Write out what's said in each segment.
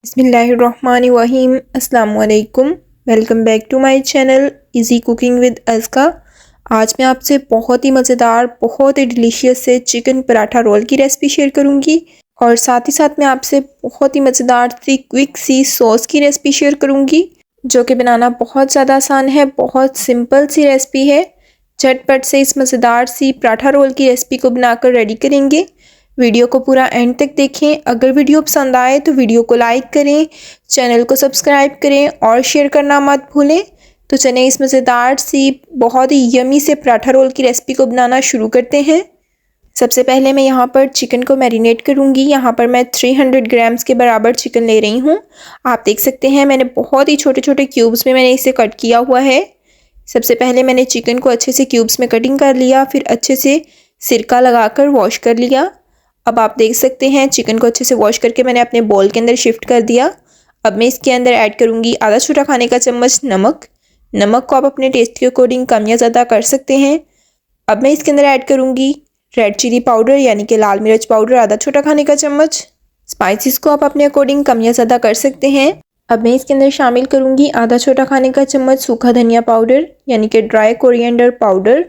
बिस्मिल्लाहिर्रहमानिर्रहीम। अस्सलाम वालेकुम। Welcome back to my channel easy cooking with Azka. आज मैं आपसे बहुत ही मज़ेदार, बहुत ही डिलीशियस से चिकन पराठा रोल की रेसिपी शेयर करूंगी और साथ ही साथ मैं आपसे बहुत ही मज़ेदार सी क्विक सी सॉस की रेसिपी शेयर करूंगी जो कि बनाना बहुत ज़्यादा आसान है। बहुत सिंपल सी रेसिपी है। झटपट से इस मज़ेदार सी पराठा रोल की रेसिपी को बनाकर रेडी करेंगे। वीडियो को पूरा एंड तक देखें। अगर वीडियो पसंद आए तो वीडियो को लाइक करें, चैनल को सब्सक्राइब करें और शेयर करना मत भूलें। तो चलें इस मज़ेदार सी बहुत ही यमी से पराठा रोल की रेसिपी को बनाना शुरू करते हैं। सबसे पहले मैं यहाँ पर चिकन को मैरिनेट करूँगी। यहाँ पर मैं 300 ग्राम्स के बराबर चिकन ले रही हूँ। आप देख सकते हैं मैंने बहुत ही छोटे छोटे क्यूब्स में मैंने इसे कट किया हुआ है। सबसे पहले मैंने चिकन को अच्छे से क्यूब्स में कटिंग कर लिया, फिर अच्छे से सिरका लगाकर वॉश कर लिया। अब आप देख सकते हैं चिकन को अच्छे से वॉश करके मैंने अपने बोल के अंदर शिफ्ट कर दिया। अब मैं इसके अंदर ऐड करूँगी आधा छोटा खाने का चम्मच नमक। नमक को आप अपने टेस्ट के अकॉर्डिंग कम या ज़्यादा कर सकते हैं। अब मैं इसके अंदर ऐड करूँगी रेड चिली पाउडर यानी कि लाल मिर्च पाउडर आधा छोटा खाने का चम्मच। स्पाइसेस को आप अपने अकॉर्डिंग कम या ज़्यादा कर सकते हैं। अब मैं इसके अंदर शामिल करूँगी आधा छोटा खाने का चम्मच सूखा धनिया पाउडर यानी कि ड्राई कोरिएंडर पाउडर,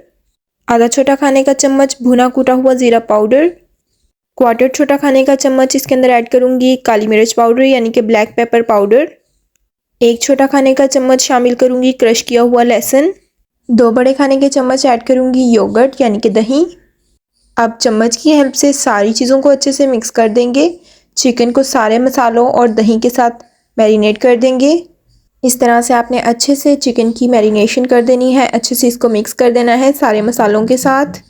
आधा छोटा खाने का चम्मच भुना कूटा हुआ ज़ीरा पाउडर, क्वार्टर छोटा खाने का चम्मच इसके अंदर ऐड करूँगी काली मिर्च पाउडर यानी कि ब्लैक पेपर पाउडर, एक छोटा खाने का चम्मच शामिल करूँगी क्रश किया हुआ लहसुन, 2 बड़े खाने के चम्मच ऐड करूँगी योगर्ट यानी कि दही। अब चम्मच की हेल्प से सारी चीज़ों को अच्छे से मिक्स कर देंगे। चिकन को सारे मसालों और दही के साथ मैरिनेट कर देंगे। इस तरह से आपने अच्छे से चिकन की मैरिनेशन कर देनी है, अच्छे से इसको मिक्स कर देना है सारे मसालों के साथ।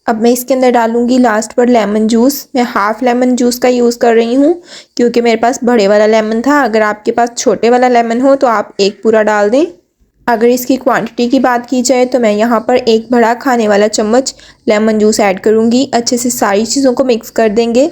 अब मैं इसके अंदर डालूंगी लास्ट पर लेमन जूस। मैं हाफ़ लेमन जूस का यूज़ कर रही हूँ क्योंकि मेरे पास बड़े वाला लेमन था। अगर आपके पास छोटे वाला लेमन हो तो आप एक पूरा डाल दें। अगर इसकी क्वांटिटी की बात की जाए तो मैं यहाँ पर एक बड़ा खाने वाला चम्मच लेमन जूस ऐड करूँगी। अच्छे से सारी चीज़ों को मिक्स कर देंगे।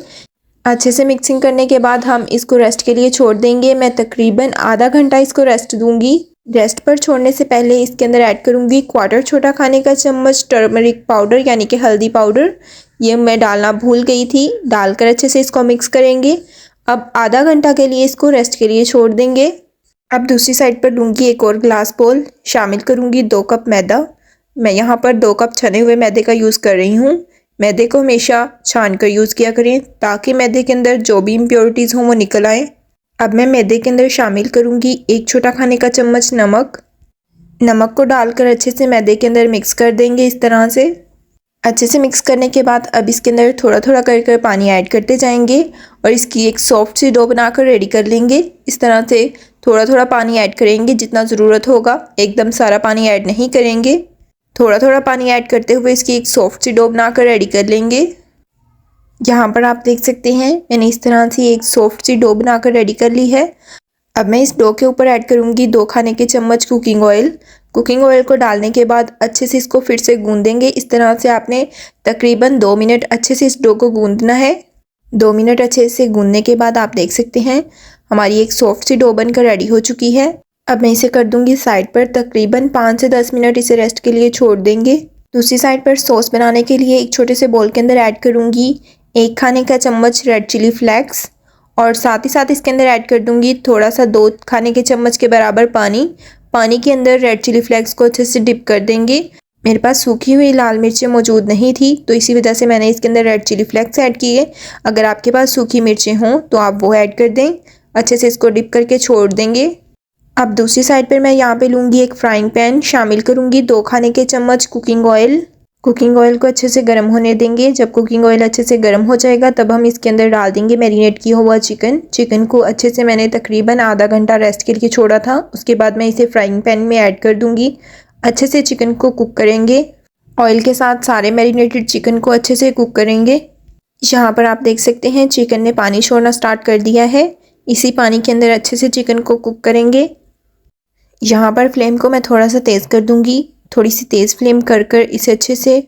अच्छे से मिक्सिंग करने के बाद हम इसको रेस्ट के लिए छोड़ देंगे। मैं तकरीबन आधा घंटा इसको रेस्ट दूंगी। रेस्ट पर छोड़ने से पहले इसके अंदर ऐड करूंगी क्वार्टर छोटा खाने का चम्मच टर्मरिक पाउडर यानी कि हल्दी पाउडर। ये मैं डालना भूल गई थी। डालकर अच्छे से इसको मिक्स करेंगे। अब आधा घंटा के लिए इसको रेस्ट के लिए छोड़ देंगे। अब दूसरी साइड पर लूँगी एक और ग्लास बोल, शामिल करूँगी 2 कप मैदा। मैं यहाँ पर 2 कप छने हुए मैदे का यूज़ कर रही हूँ। मैदे को हमेशा छान कर यूज़ किया करें ताकि मैदे के अंदर जो भी इम्प्योरिटीज़ हों वो निकल आए। अब मैं मैदे के अंदर शामिल करूँगी 1 छोटा खाने का चम्मच नमक। नमक को डालकर अच्छे से मैदे के अंदर मिक्स कर देंगे। इस तरह से अच्छे से मिक्स करने के बाद अब इसके अंदर थोड़ा थोड़ा कर पानी ऐड करते जाएंगे और इसकी एक सॉफ्ट सी डो बनाकर रेडी कर लेंगे। इस तरह से थोड़ा थोड़ा पानी ऐड करेंगे जितना ज़रूरत होगा, एकदम सारा पानी ऐड नहीं करेंगे। थोड़ा थोड़ा पानी ऐड करते हुए इसकी एक सॉफ्ट सी डो बनाकर रेडी कर लेंगे। यहाँ पर आप देख सकते हैं मैंने इस तरह से एक सॉफ्ट सी डो बनाकर रेडी कर ली है। अब मैं इस डो के ऊपर ऐड करूँगी 2 खाने के चम्मच कुकिंग ऑयल। कुकिंग ऑयल को डालने के बाद अच्छे से इसको फिर से गूंदेंगे। इस तरह से आपने तकरीबन 2 मिनट अच्छे से इस डो को गूंदना है। 2 मिनट अच्छे से गूंदने के बाद आप देख सकते हैं हमारी एक सॉफ्ट सी डो बनकर रेडी हो चुकी है। अब मैं इसे कर दूंगी साइड पर। तकरीबन 5 से 10 मिनट इसे रेस्ट के लिए छोड़ देंगे। दूसरी साइड पर सॉस बनाने के लिए एक छोटे से बोल के अंदर ऐड करूँगी 1 खाने का चम्मच रेड चिली फ्लेक्स और साथ ही साथ इसके अंदर ऐड कर दूंगी थोड़ा सा 2 खाने के चम्मच के बराबर पानी। पानी के अंदर रेड चिली फ्लेक्स को अच्छे से डिप कर देंगे। मेरे पास सूखी हुई लाल मिर्चें मौजूद नहीं थी तो इसी वजह से मैंने इसके अंदर रेड चिली फ्लेक्स ऐड किए। अगर आपके पास सूखी मिर्चें हों तो आप वो ऐड कर दें। अच्छे से इसको डिप करके छोड़ देंगे। अब दूसरी साइड पर मैं यहाँ पे लूँगी एक फ्राइंग पैन, शामिल करूँगी 2 खाने के चम्मच कुकिंग ऑयल। कुकिंग ऑयल को अच्छे से गर्म होने देंगे। जब कुकिंग ऑयल अच्छे से गर्म हो जाएगा तब हम इसके अंदर डाल देंगे मैरिनेट किया हुआ चिकन को अच्छे से मैंने तकरीबन आधा घंटा रेस्ट के लिए छोड़ा था। उसके बाद मैं इसे फ्राइंग पैन में ऐड कर दूंगी। अच्छे से चिकन को कुक करेंगे। ऑयल के साथ सारे मैरिनेटेड चिकन को अच्छे से कुक करेंगे। यहाँ पर आप देख सकते हैं चिकन ने पानी छोड़ना स्टार्ट कर दिया है। इसी पानी के अंदर अच्छे से चिकन को कुक करेंगे। यहाँ पर फ्लेम को मैं थोड़ा सा तेज़ कर दूँगी। थोड़ी सी तेज़ फ्लेम कर इसे अच्छे से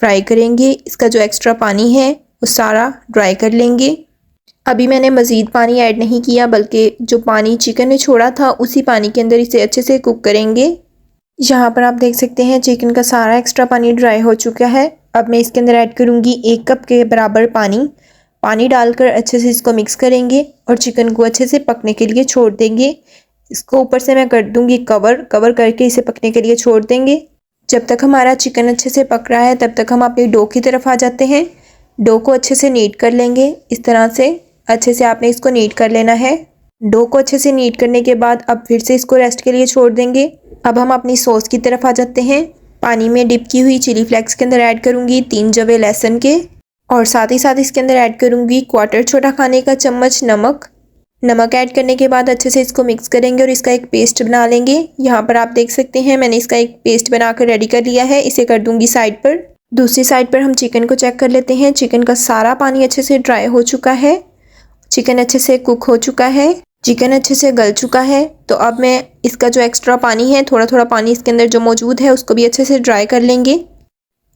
फ्राई करेंगे। इसका जो एक्स्ट्रा पानी है वो सारा ड्राई कर लेंगे। अभी मैंने मज़ीद पानी ऐड नहीं किया बल्कि जो पानी चिकन ने छोड़ा था उसी पानी के अंदर इसे अच्छे से कुक करेंगे। यहाँ पर आप देख सकते हैं चिकन का सारा एक्स्ट्रा पानी ड्राई हो चुका है। अब मैं इसके अंदर ऐड करूँगी 1 कप के बराबर पानी। पानी डालकर अच्छे से इसको मिक्स करेंगे और चिकन को अच्छे से पकने के लिए छोड़ देंगे। इसको ऊपर से मैं कर दूंगी कवर करके इसे पकने के लिए छोड़ देंगे। जब तक हमारा चिकन अच्छे से पक रहा है तब तक हम अपनी डो की तरफ आ जाते हैं। डो को अच्छे से नीट कर लेंगे। इस तरह से अच्छे से आपने इसको नीट कर लेना है। डो को अच्छे से नीट करने के बाद अब फिर से इसको रेस्ट के लिए छोड़ देंगे। अब हम अपनी सॉस की तरफ आ जाते हैं। पानी में डिप की हुई चिली फ्लेक्स के अंदर ऐड करूंगी 3 जवे लहसुन के और साथ ही साथ इसके अंदर ऐड करूंगी 1/4 छोटा खाने का चम्मच नमक ऐड करने के बाद अच्छे से इसको मिक्स करेंगे और इसका एक पेस्ट बना लेंगे। यहाँ पर आप देख सकते हैं मैंने इसका एक पेस्ट बनाकर रेडी कर लिया है। इसे कर दूंगी साइड पर। दूसरी साइड पर हम चिकन को चेक कर लेते हैं। चिकन का सारा पानी अच्छे से ड्राई हो चुका है। चिकन अच्छे से कुक हो चुका है। चिकन अच्छे से गल चुका है। तो अब मैं इसका जो एक्स्ट्रा पानी है, थोड़ा थोड़ा पानी इसके अंदर जो मौजूद है, उसको भी अच्छे से ड्राई कर लेंगे।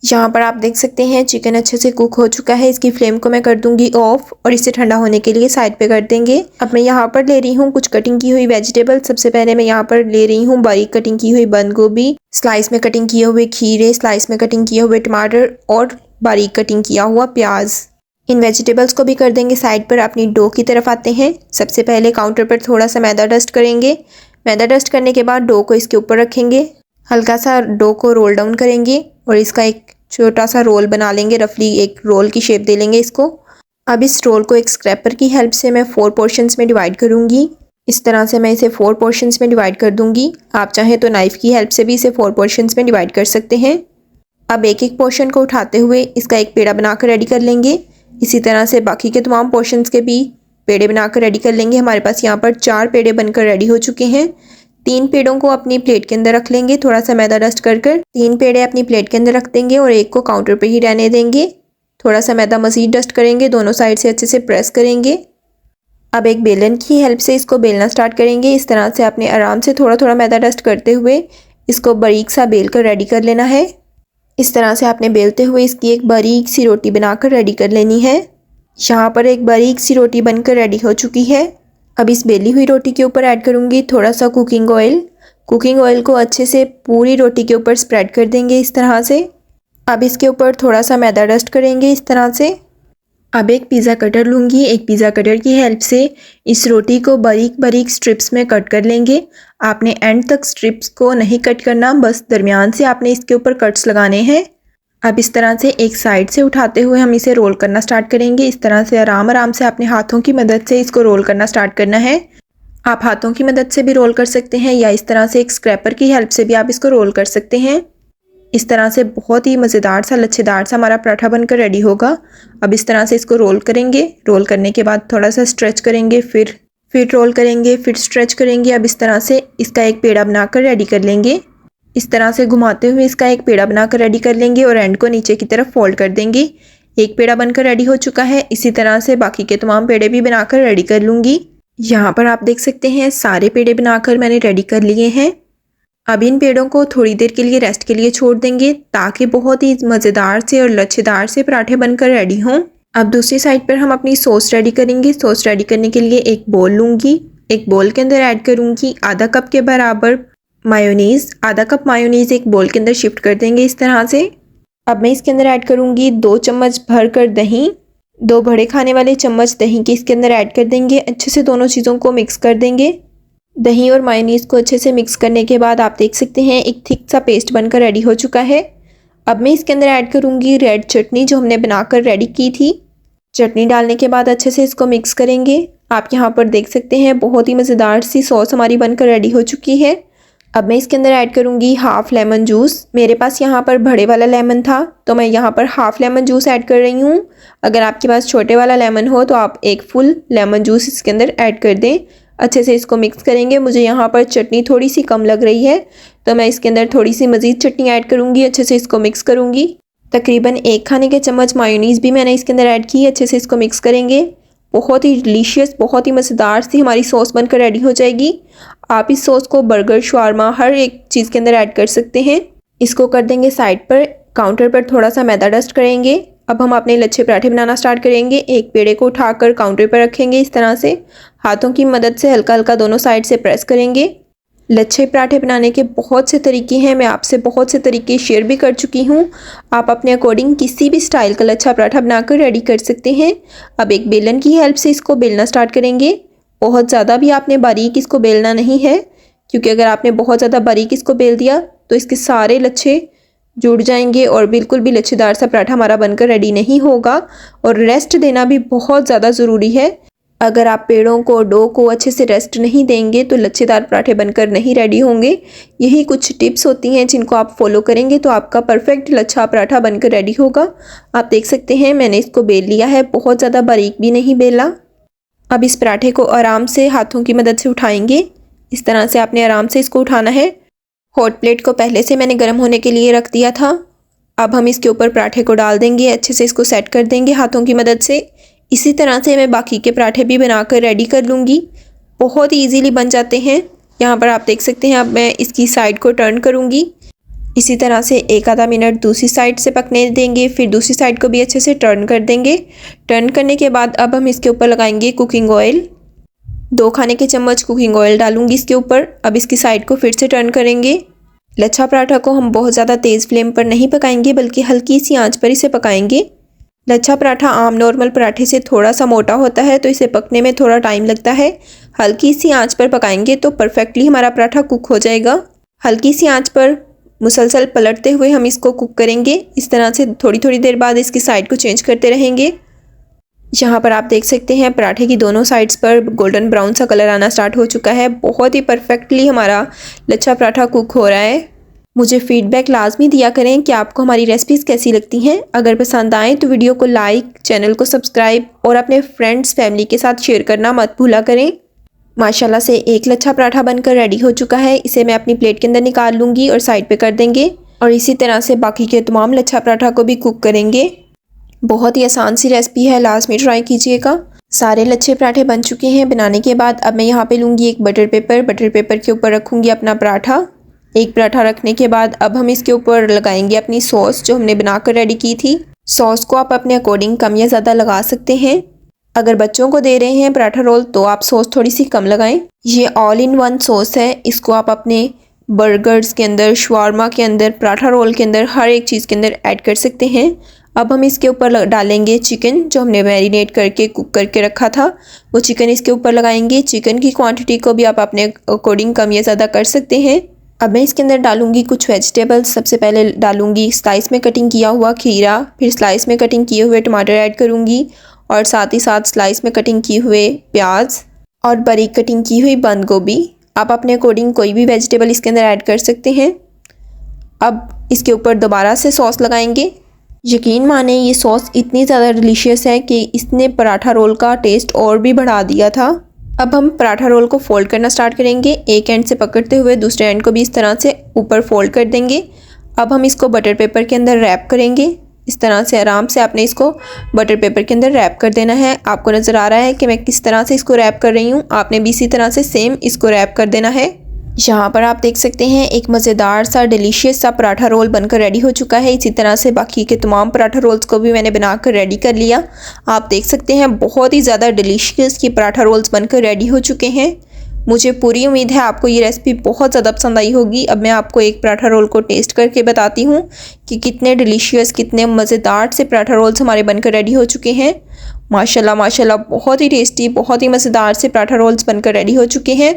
यहाँ पर आप देख सकते हैं चिकन अच्छे से कुक हो चुका है। इसकी फ्लेम को मैं कर दूंगी ऑफ और इसे ठंडा होने के लिए साइड पे कर देंगे। अब मैं यहाँ पर ले रही हूँ कुछ कटिंग की हुई वेजिटेबल। सबसे पहले मैं यहाँ पर ले रही हूँ बारीक कटिंग की हुई बंद गोभी, स्लाइस में कटिंग किए हुए खीरे, स्लाइस में कटिंग किए हुए टमाटर और बारीक कटिंग किया हुआ प्याज। इन वेजिटेबल्स को भी कर देंगे साइड पर। अपनी डो की तरफ आते हैं। सबसे पहले काउंटर पर थोड़ा सा मैदा डस्ट करेंगे। मैदा डस्ट करने के बाद डो को इसके ऊपर रखेंगे। हल्का सा डो को रोल डाउन करेंगे और इसका एक छोटा सा रोल बना लेंगे। रफली एक रोल की शेप दे लेंगे इसको। अब इस रोल को एक स्क्रैपर की हेल्प से मैं 4 पोर्शंस में डिवाइड करूंगी। इस तरह से मैं इसे 4 पोर्शंस में डिवाइड कर दूंगी। आप चाहें तो नाइफ की हेल्प से भी इसे 4 पोर्शंस में डिवाइड कर सकते हैं। अब एक एक पोर्शन को उठाते हुए इसका एक पेड़ा बनाकर रेडी कर लेंगे। इसी तरह से बाकी के तमाम पोर्शंस के भी पेड़े बनाकर रेडी कर लेंगे। हमारे पास यहाँ पर 4 पेड़े बनकर रेडी हो चुके हैं। 3 पेड़ों को अपनी प्लेट के अंदर रख लेंगे। थोड़ा सा मैदा डस्ट कर 3 पेड़े अपनी प्लेट के अंदर रख देंगे और एक को काउंटर पे ही रहने देंगे। थोड़ा सा मैदा मज़ीद डस्ट करेंगे। दोनों साइड से अच्छे से प्रेस करेंगे। अब एक बेलन की हेल्प से इसको बेलना स्टार्ट करेंगे। इस तरह से आपने आराम से थोड़ा थोड़ा मैदा डस्ट करते हुए इसको बारीक सा बेल कर रेडी कर लेना है। इस तरह से आपने बेलते हुए इसकी एक बारीक सी रोटी बनाकर रेडी कर लेनी है। यहाँ पर एक बारीक सी रोटी बनकर रेडी हो चुकी है। अब इस बेली हुई रोटी के ऊपर ऐड करूँगी थोड़ा सा कुकिंग ऑयल। कुकिंग ऑयल को अच्छे से पूरी रोटी के ऊपर स्प्रेड कर देंगे इस तरह से। अब इसके ऊपर थोड़ा सा मैदा डस्ट करेंगे इस तरह से। अब एक पिज़्ज़ा कटर लूँगी। एक पिज़्ज़ा कटर की हेल्प से इस रोटी को बारीक बारीक स्ट्रिप्स में कट कर लेंगे। आपने एंड तक स्ट्रिप्स को नहीं कट करना, बस दरमियान से आपने इसके ऊपर कट्स लगाने हैं। अब इस तरह से एक साइड से उठाते हुए हम इसे रोल करना स्टार्ट करेंगे। इस तरह से आराम आराम से अपने हाथों की मदद से इसको रोल करना स्टार्ट करना है। आप हाथों की मदद से भी रोल कर सकते हैं या इस तरह से एक स्क्रैपर की हेल्प से भी आप इसको रोल कर सकते हैं। इस तरह से बहुत ही मज़ेदार सा लच्छेदार सा हमारा पराठा बनकर रेडी होगा। अब इस तरह से इसको रोल करेंगे। रोल करने के बाद थोड़ा सा स्ट्रेच करेंगे, फिर रोल करेंगे, फिर स्ट्रेच करेंगे। अब इस तरह से इसका एक पेड़ा बनाकर रेडी कर लेंगे। इस तरह से घुमाते हुए इसका एक पेड़ा बनाकर रेडी कर लेंगे और एंड को नीचे की तरफ फोल्ड कर देंगे। एक पेड़ा बनकर रेडी हो चुका है। इसी तरह से बाकी के तमाम पेड़े भी बनाकर रेडी कर लूँगी। यहाँ पर आप देख सकते हैं सारे पेड़े बनाकर मैंने रेडी कर लिए हैं। अब इन पेड़ों को थोड़ी देर के लिए रेस्ट के लिए छोड़ देंगे ताकि बहुत ही मज़ेदार से और लच्छेदार से पराठे बनकर रेडी हों। अब दूसरी साइड पर हम अपनी सॉस रेडी करेंगे। सॉस रेडी करने के लिए एक बोल लूँगी। एक बोल के अंदर ऐड करूँगी आधा कप के बराबर मायोनीज़। आधा कप मायोनीज़ एक बोल के अंदर शिफ्ट कर देंगे इस तरह से। अब मैं इसके अंदर ऐड करूँगी 2 चम्मच भर कर दही। 2 बड़े खाने वाले चम्मच दही के इसके अंदर ऐड कर देंगे। अच्छे से दोनों चीज़ों को मिक्स कर देंगे। दही और मायोनीज़ को अच्छे से मिक्स करने के बाद आप देख सकते हैं एक थिक सा पेस्ट बनकर रेडी हो चुका है। अब मैं इसके अंदर ऐड करूँगी रेड चटनी जो हमने बनाकर रेडी की थी। चटनी डालने के बाद अच्छे से इसको मिक्स करेंगे। आप यहाँ पर देख सकते हैं बहुत ही मज़ेदार सी सॉस हमारी बनकर रेडी हो चुकी है। अब मैं इसके अंदर ऐड करूँगी हाफ़ लेमन जूस। मेरे पास यहाँ पर बड़े वाला लेमन था तो मैं यहाँ पर हाफ़ लेमन जूस ऐड कर रही हूँ। अगर आपके पास छोटे वाला लेमन हो तो आप एक फुल लेमन जूस इसके अंदर ऐड कर दें। अच्छे से इसको मिक्स करेंगे। मुझे यहाँ पर चटनी थोड़ी सी कम लग रही है तो मैं इसके अंदर थोड़ी सी मज़ीद चटनी ऐड करूँगी। अच्छे से इसको मिक्स करूँगी। तकरीबन 1 खाने के चम्मच मायोनीज़ भी मैंने इसके अंदर ऐड की। अच्छे से इसको मिक्स करेंगे। बहुत ही डिलीशियस, बहुत ही मज़ेदार सी हमारी सॉस बनकर रेडी हो जाएगी। आप इस सॉस को बर्गर, शवारमा हर एक चीज़ के अंदर ऐड कर सकते हैं। इसको कर देंगे साइड पर। काउंटर पर थोड़ा सा मैदा डस्ट करेंगे। अब हम अपने लच्छे पराठे बनाना स्टार्ट करेंगे। एक पेड़े को उठाकर काउंटर पर रखेंगे। इस तरह से हाथों की मदद से हल्का हल्का दोनों साइड से प्रेस करेंगे। लच्छे पराठे बनाने के बहुत से तरीके हैं, मैं आपसे बहुत से तरीके शेयर भी कर चुकी हूँ। आप अपने अकॉर्डिंग किसी भी स्टाइल का लच्छा पराठा बनाकर रेडी कर सकते हैं। अब एक बेलन की हेल्प से इसको बेलना स्टार्ट करेंगे। बहुत ज़्यादा भी आपने बारीक इसको बेलना नहीं है, क्योंकि अगर आपने बहुत ज़्यादा बारीक इसको बेल दिया तो इसके सारे लच्छे जुड़ जाएंगे और बिल्कुल भी लच्छेदार सा पराठा हमारा बनकर रेडी नहीं होगा। और रेस्ट देना भी बहुत ज़्यादा ज़रूरी है। अगर आप पेड़ों को, डो को अच्छे से रेस्ट नहीं देंगे तो लच्छेदार पराठे बनकर नहीं रेडी होंगे। यही कुछ टिप्स होती हैं जिनको आप फॉलो करेंगे तो आपका परफेक्ट लच्छा पराठा बनकर रेडी होगा। आप देख सकते हैं मैंने इसको बेल लिया है, बहुत ज़्यादा बारीक भी नहीं बेला। अब इस पराठे को आराम से हाथों की मदद से उठाएंगे। इस तरह से आपने आराम से इसको उठाना है। हॉट प्लेट को पहले से मैंने गर्म होने के लिए रख दिया था। अब हम इसके ऊपर पराठे को डाल देंगे, अच्छे से इसको सेट कर देंगे हाथों की मदद से। इसी तरह से मैं बाकी के पराठे भी बनाकर रेडी कर लूँगी। बहुत ही ईजीली बन जाते हैं। यहाँ पर आप देख सकते हैं। अब मैं इसकी साइड को टर्न करूँगी। इसी तरह से एक आधा मिनट दूसरी साइड से पकने देंगे, फिर दूसरी साइड को भी अच्छे से टर्न कर देंगे। टर्न करने के बाद अब हम इसके ऊपर लगाएंगे कुकिंग ऑयल। 2 खाने के चम्मच कुकिंग ऑयल डालूंगी इसके ऊपर। अब इसकी साइड को फिर से टर्न करेंगे। लच्छा पराठा को हम बहुत ज़्यादा तेज़ फ्लेम पर नहीं पकाएंगे, बल्कि हल्की सी आंच पर इसे पकाएंगे। लच्छा पराठा आम नॉर्मल पराठे से थोड़ा सा मोटा होता है, तो इसे पकने में थोड़ा टाइम लगता है। हल्की सी आंच पर पकाएंगे तो परफेक्टली हमारा पराठा कुक हो जाएगा। हल्की सी आंच पर मुसलसल पलटते हुए हम इसको कुक करेंगे। इस तरह से थोड़ी थोड़ी देर बाद इसकी साइड को चेंज करते रहेंगे। यहाँ पर आप देख सकते हैं पराठे की दोनों साइड्स पर गोल्डन ब्राउन सा कलर आना स्टार्ट हो चुका है। बहुत ही परफेक्टली हमारा लच्छा पराठा कुक हो रहा है। मुझे फीडबैक लाजमी दिया करें कि आपको हमारी रेसिपीज़ कैसी लगती हैं। अगर पसंद आए तो वीडियो को लाइक, चैनल को सब्सक्राइब और अपने फ्रेंड्स फैमिली के साथ शेयर करना मत भूला करें। माशाल्लाह से एक लच्छा पराठा बनकर रेडी हो चुका है। इसे मैं अपनी प्लेट के अंदर निकाल लूँगी और साइड पे कर देंगे। और इसी तरह से बाकी के तमाम लच्छा पराठा को भी कुक करेंगे। बहुत ही आसान सी रेसिपी है, लास्ट में ट्राई कीजिएगा। सारे लच्छे पराठे बन चुके हैं बनाने के बाद। अब मैं यहाँ पे लूँगी एक बटर पेपर। बटर पेपर के ऊपर रखूँगी अपना पराठा। एक पराठा रखने के बाद अब हम इसके ऊपर लगाएंगे अपनी सॉस जो हमने बनाकर रेडी की थी। सॉस को आप अपने अकॉर्डिंग कम या ज़्यादा लगा सकते हैं। अगर बच्चों को दे रहे हैं पराठा रोल तो आप सॉस थोड़ी सी कम लगाएं। ये ऑल इन वन सॉस है। इसको आप अपने बर्गर्स के अंदर, शवारमा के अंदर, पराठा रोल के अंदर, हर एक चीज़ के अंदर ऐड कर सकते हैं। अब हम इसके ऊपर डालेंगे चिकन जो हमने मैरिनेट करके कुक करके रखा था। वो चिकन इसके ऊपर लगाएंगे। चिकन की क्वांटिटी को भी आप अपने अकॉर्डिंग कम या ज़्यादा कर सकते हैं। अब मैं इसके अंदर डालूंगी कुछ वेजिटेबल्स। सबसे पहले डालूंगी स्लाइस में कटिंग किया हुआ खीरा, फिर स्लाइस में कटिंग किए हुए टमाटर ऐड करूंगी और साथ ही साथ स्लाइस में कटिंग किए हुए प्याज और बारीक कटिंग की हुई बंद गोभी। आप अपने अकॉर्डिंग कोई भी वेजिटेबल इसके अंदर ऐड कर सकते हैं। अब इसके ऊपर दोबारा से सॉस लगाएंगे। यकीन माने ये सॉस इतनी ज़्यादा डिलीशियस है कि इसने पराठा रोल का टेस्ट और भी बढ़ा दिया था। अब हम पराठा रोल को फोल्ड करना स्टार्ट करेंगे। एक एंड से पकड़ते हुए दूसरे एंड को भी इस तरह से ऊपर फोल्ड कर देंगे। अब हम इसको बटर पेपर के अंदर रैप करेंगे। इस तरह से आराम से आपने इसको बटर पेपर के अंदर रैप कर देना है। आपको नज़र आ रहा है कि मैं किस तरह से इसको रैप कर रही हूँ। आपने भी इसी तरह से सेम इसको रैप कर देना है। यहाँ पर आप देख सकते हैं एक मज़ेदार सा डिलीशियस सा पराठा रोल बनकर रेडी हो चुका है। इसी तरह से बाकी के तमाम पराठा रोल्स को भी मैंने बनाकर रेडी कर लिया। आप देख सकते हैं बहुत ही ज़्यादा डिलीशियस ये पराठा रोल्स बनकर रेडी हो चुके हैं। मुझे पूरी उम्मीद है आपको ये रेसिपी बहुत ज़्यादा पसंद आई होगी। अब मैं आपको एक पराठा रोल को टेस्ट करके बताती हूँ कि कितने डिलीशियस, कितने मज़ेदार से पराठा रोल्स हमारे बनकर रेडी हो चुके हैं। माशाल्लाह माशाल्लाह बहुत ही टेस्टी, बहुत ही मज़ेदार से पराठा रोल्स बनकर रेडी हो चुके हैं।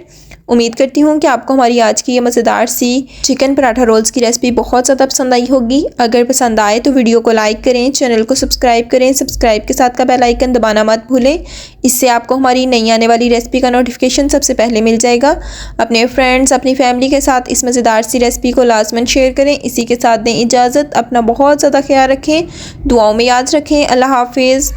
उम्मीद करती हूँ कि आपको हमारी आज की ये मज़ेदार सी चिकन पराठा रोल्स की रेसिपी बहुत ज़्यादा पसंद आई होगी। अगर पसंद आए तो वीडियो को लाइक करें, चैनल को सब्सक्राइब करें। सब्सक्राइब के साथ का बेल आइकन दबाना मत भूलें। इससे आपको हमारी नई आने वाली रेसिपी का नोटिफिकेशन सबसे पहले मिल जाएगा। अपने फ्रेंड्स, अपनी फैमिली के साथ इस मज़ेदार सी रेसिपी को लाजमन शेयर करें। इसी के साथ दें इजाज़त। अपना बहुत ज़्यादा ख्याल रखें, दुआओं में याद रखें। अल्लाह हाफिज़।